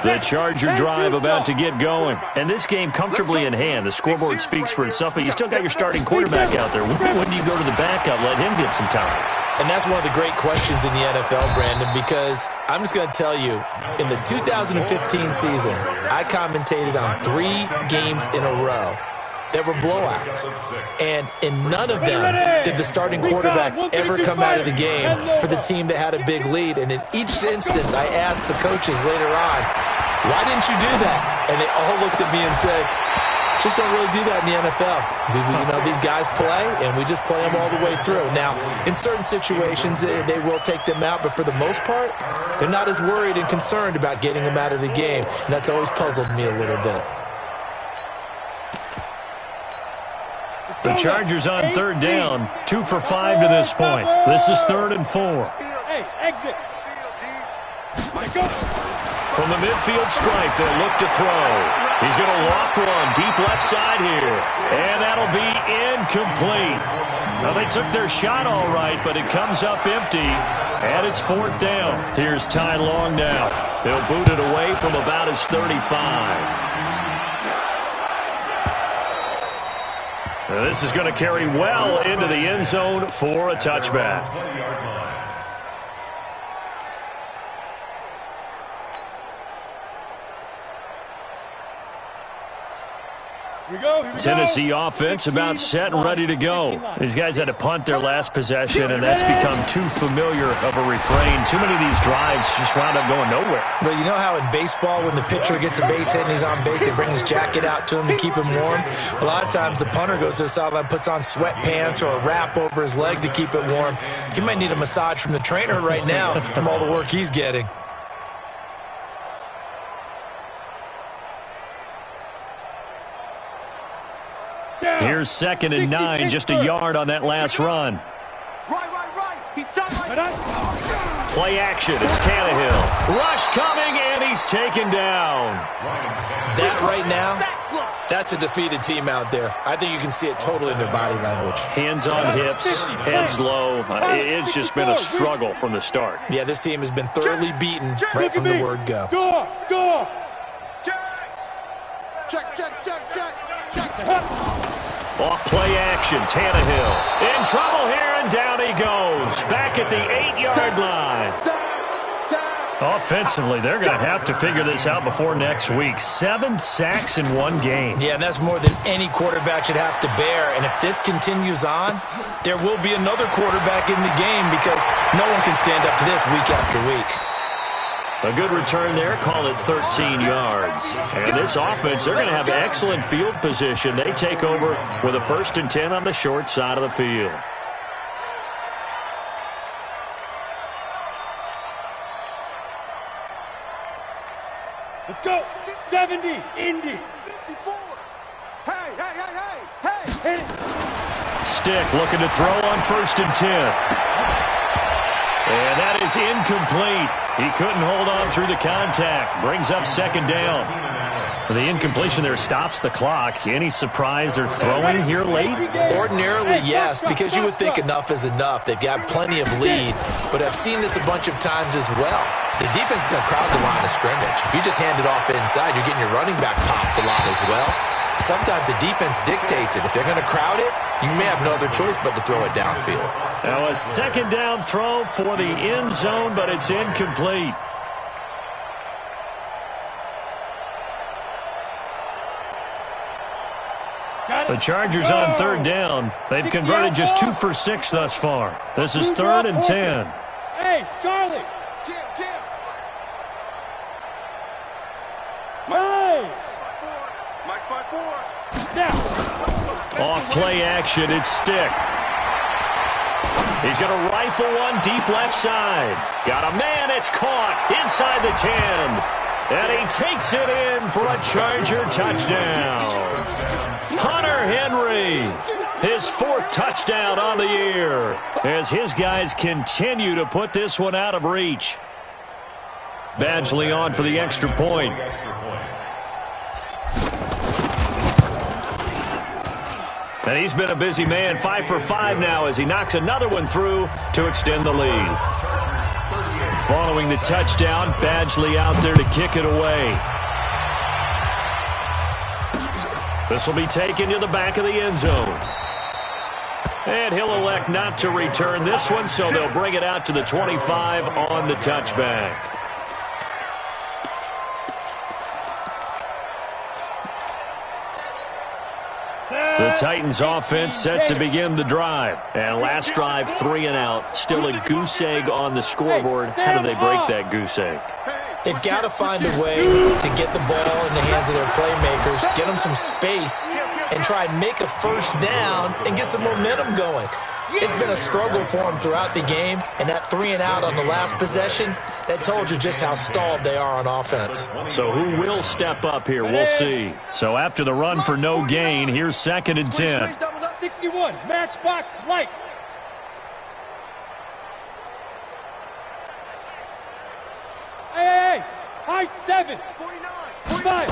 The Charger drive about to get going. And this game comfortably in hand. The scoreboard speaks for itself, but you still got your starting quarterback out there. When do you go to the backup, let him get some time? And that's one of the great questions in the NFL, Brandon, because I'm just going to tell you, in the 2015 season, I commentated on 3 games in a row that were blowouts. And in none of them did the starting quarterback ever come out of the game for the team that had a big lead. And in each instance, I asked the coaches later on, why didn't you do that? And they all looked at me and said, just don't really do that in the NFL. You know, these guys play, and we just play them all the way through. Now, in certain situations, they will take them out, but for the most part, they're not as worried and concerned about getting them out of the game. And that's always puzzled me a little bit. The Chargers on 3rd down, 2 for 5 to this point. This is 3rd and 4. Hey, exit. From the midfield stripe, they'll look to throw. He's going to loft one deep left side here, and that'll be incomplete. Now, they took their shot all right, but it comes up empty, and it's 4th down. Here's Ty Long now. He'll boot it away from about his 35. This is going to carry well into the end zone for a touchback. Tennessee offense about set and ready to go. These guys had to punt their last possession, and that's become too familiar of a refrain. Too many of these drives just wound up going nowhere. But you know how in baseball, when the pitcher gets a base hit and he's on base, they bring his jacket out to him to keep him warm? A lot of times the punter goes to the sideline, puts on sweatpants or a wrap over his leg to keep it warm. He might need a massage from the trainer right now from all the work he's getting. Here's 2nd and 9, just a yard on that last run. Right. He's done right. Play action, it's Tannehill. Rush coming, and he's taken down. That right now, that's a defeated team out there. I think you can see it totally in their body language. Hands on hips, heads low. It's just been a struggle from the start. Yeah, this team has been thoroughly beaten right from the word go. Go. Check. Off play action, Tannehill. In trouble here, and down he goes. Back at the 8-yard line. Offensively, they're going to have to figure this out before next week. 7 sacks in one game. Yeah, and that's more than any quarterback should have to bear. And if this continues on, there will be another quarterback in the game because no one can stand up to this week after week. A good return there, call it 13 yards. And this offense, they're going to have excellent field position. They take over with a 1st and 10 on the short side of the field. Let's go. 70, Indy. 54. Hey. Hit it. Stick looking to throw on 1st and 10. And that is incomplete. He couldn't hold on through the contact. Brings up 2nd down. The incompletion there stops the clock. Any surprise they're throwing here late? Ordinarily, yes, because you would think enough is enough. They've got plenty of lead, but I've seen this a bunch of times as well. The defense is going to crowd the line of scrimmage. If you just hand it off inside, you're getting your running back popped a lot as well. Sometimes the defense dictates it. If they're going to crowd it, you may have no other choice but to throw it downfield. Now a 2nd down throw for the end zone, but it's incomplete. The Chargers on 3rd down. They've converted just 2 for 6 thus far. This is 3rd and 10. Hey, Charlie. Jim. Hey. Mike's by 4. Now. Off play action, it's Stick. He's going to rifle one deep left side. Got a man, it's caught inside the 10. And he takes it in for a Charger touchdown. Hunter Henry, his 4th touchdown on the year, as his guys continue to put this one out of reach. Badgley on for the extra point. And he's been a busy man, 5 for 5 now as he knocks another one through to extend the lead. Following the touchdown, Badgley out there to kick it away. This will be taken to the back of the end zone. And he'll elect not to return this one, so they'll bring it out to the 25 on the touchback. The Titans offense set to begin the drive. And last drive, 3 and out. Still a goose egg on the scoreboard. How do they break that goose egg? They've got to find a way to get the ball in the hands of their playmakers, get them some space, and try and make a 1st down and get some momentum going. It's been a struggle for them throughout the game, and that 3 and out on the last possession, that told you just how stalled they are on offense. So who will step up here? We'll see. So after the run for no gain, here's 2nd and 10. 61, matchbox lights. Hey, high 7, 49, 5.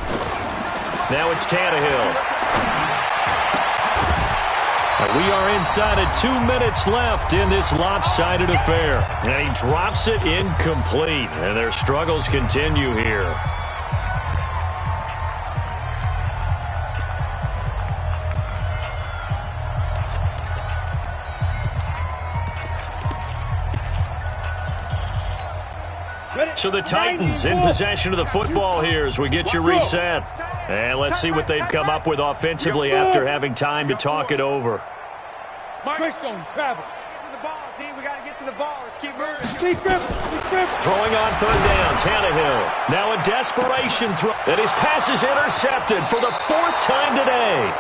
Now it's Tannehill. We are inside of 2 minutes left in this lopsided affair. And he drops it incomplete. And their struggles continue here. So the Titans in possession of the football here as we get you reset. And let's see what they've come up with offensively after having time to talk it over. Greystone, travel. Get to the ball, team. We got to get to the ball. Let's keep moving. Keep gripping. Throwing on third down, Tannehill. Now a desperation throw. And his pass is intercepted for the fourth time today.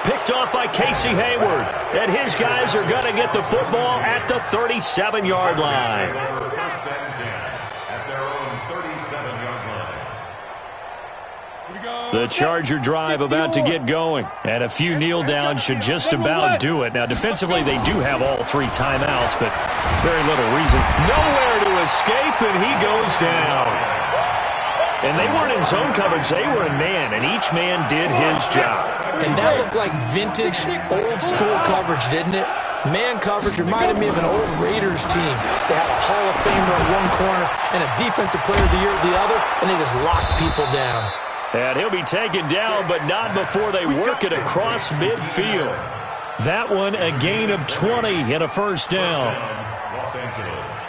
Picked off by Casey Hayward. And his guys are going to get the football at the 37-yard line. First and 10 at their own 37-yard line. The Charger drive about to get going. And a few kneel downs should just about do it. Now, defensively, they do have all three timeouts, but very little reason. Nowhere to escape, and he goes down. And they weren't in zone coverage. They were in man, and each man did his job. And that looked like vintage, old-school coverage, didn't it? Man coverage reminded me of an old Raiders team. They had a Hall of Famer in one corner and a Defensive Player of the Year at the other, and they just locked people down. And he'll be taken down, but not before they work it across midfield. That one, a gain of 20 and a first down. Los Angeles.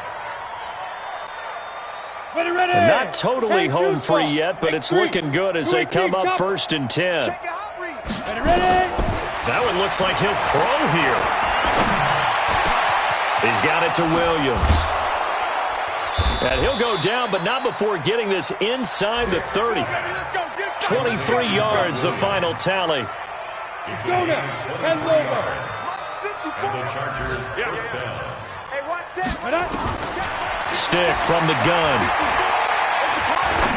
And not totally home free yet, but it's looking good as they come up first and 10. That one looks like he'll throw here. He's got it to Williams. And he'll go down, but not before getting this inside the 30. 23 yards, the final tally. Let's go now. 10 over. And the Chargers first down. Hey, watch that. Stick from the gun.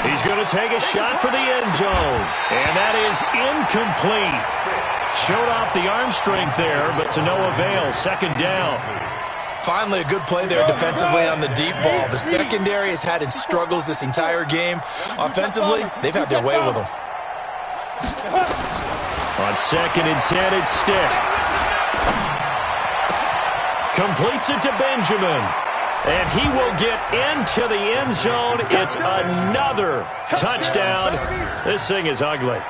He's going to take a shot for the end zone. And that is incomplete. Showed off the arm strength there, but to no avail. Second down. Finally, a good play there defensively on the deep ball. The secondary has had its struggles this entire game. Offensively, they've had their way with them. On second and 10, it's Stick. Completes it to Benjamin. And he will get into the end zone. It's another touchdown. This thing is ugly.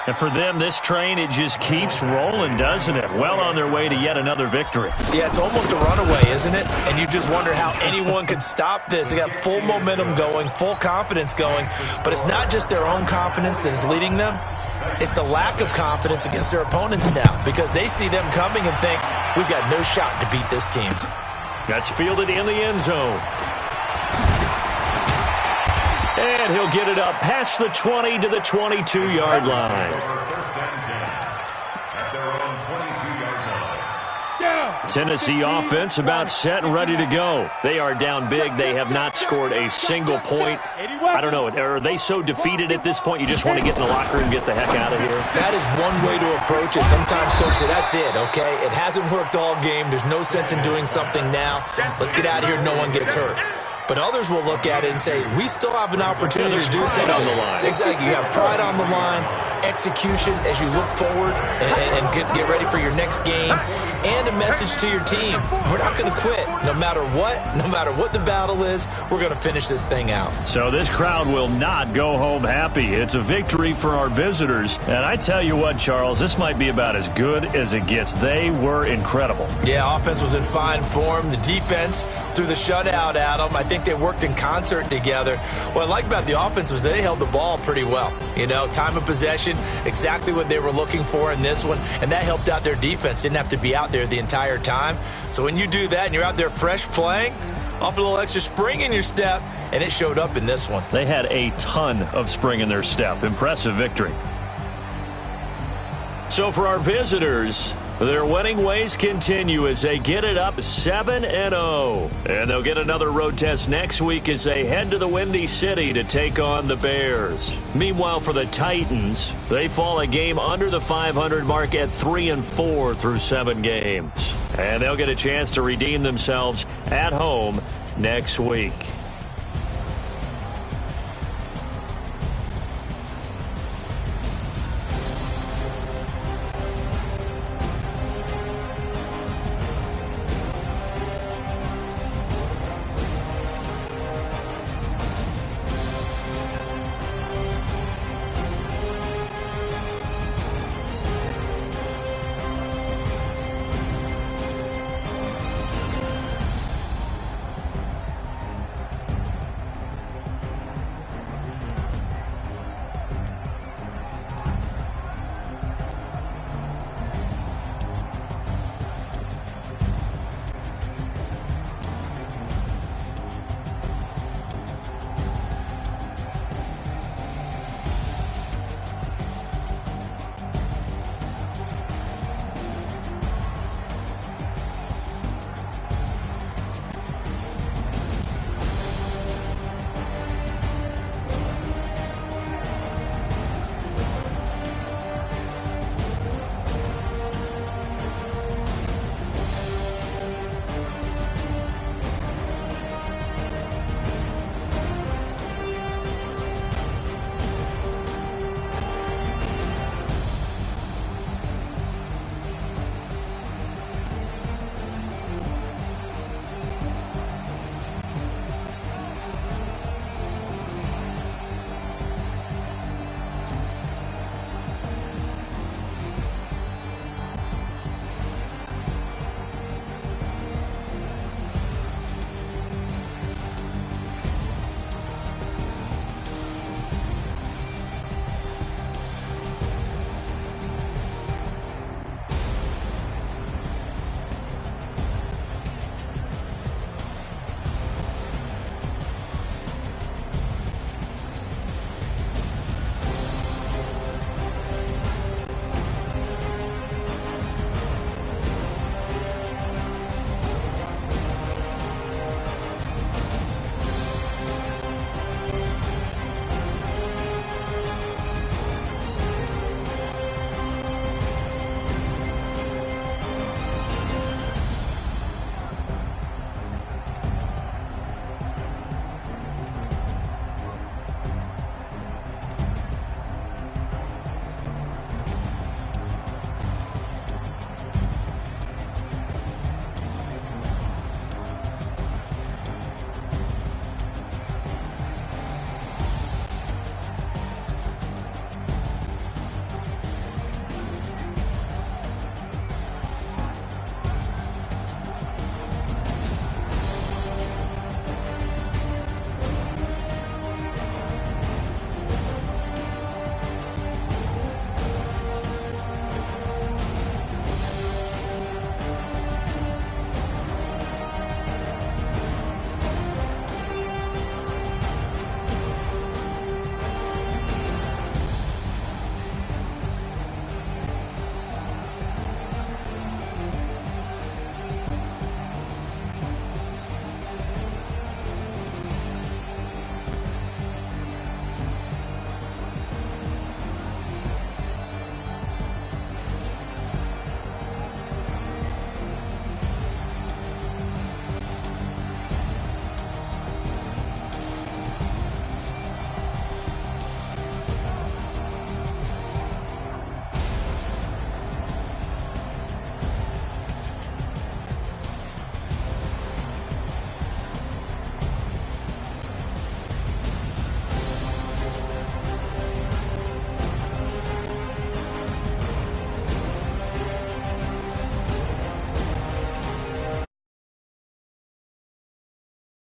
And for them, this train, it just keeps rolling, doesn't it? Well on their way to yet another victory. Yeah, it's almost a runaway, isn't it? And you just wonder how anyone could stop this. They got full momentum going, full confidence going. But it's not just their own confidence that's leading them. It's the lack of confidence against their opponents now because they see them coming and think, we've got no shot to beat this team. That's fielded in the end zone. And he'll get it up past the 20 to the 22-yard line. First and 10 at their own 22-yard line. Tennessee offense about set and ready to go. They are down big. They have not scored a single point. I don't know. Are they so defeated at this point you just want to get in the locker room and get the heck out of here? That is one way to approach it. Sometimes, Coach, say, that's it, okay? It hasn't worked all game. The's no sense in doing something now. Let's get out of here. No one gets hurt. But others will look at it and say, we still have an opportunity to do something. On the line. Exactly. You have pride on the line, execution as you look forward and get ready for your next game, and a message to your team. We're not going to quit. No matter what the battle is, we're going to finish this thing out. So this crowd will not go home happy. It's a victory for our visitors. And I tell you what, Charles, this might be about as good as it gets. They were incredible. Yeah, offense was in fine form. The defense threw the shutout at them. I think they worked in concert together. What I like about the offense was they held the ball pretty well. You know, time of possession, exactly what they were looking for in this one, and that helped out their defense. Didn't have to be out there the entire time. So when you do that and you're out there fresh playing, off a little extra spring in your step, and it showed up in this one. They had a ton of spring in their step. Impressive victory. So for our visitors, their winning ways continue as they get it up 7-0. And they'll get another road test next week as they head to the Windy City to take on the Bears. Meanwhile, for the Titans, they fall a game under the 500 mark at 3-4 through 7 games. And they'll get a chance to redeem themselves at home next week.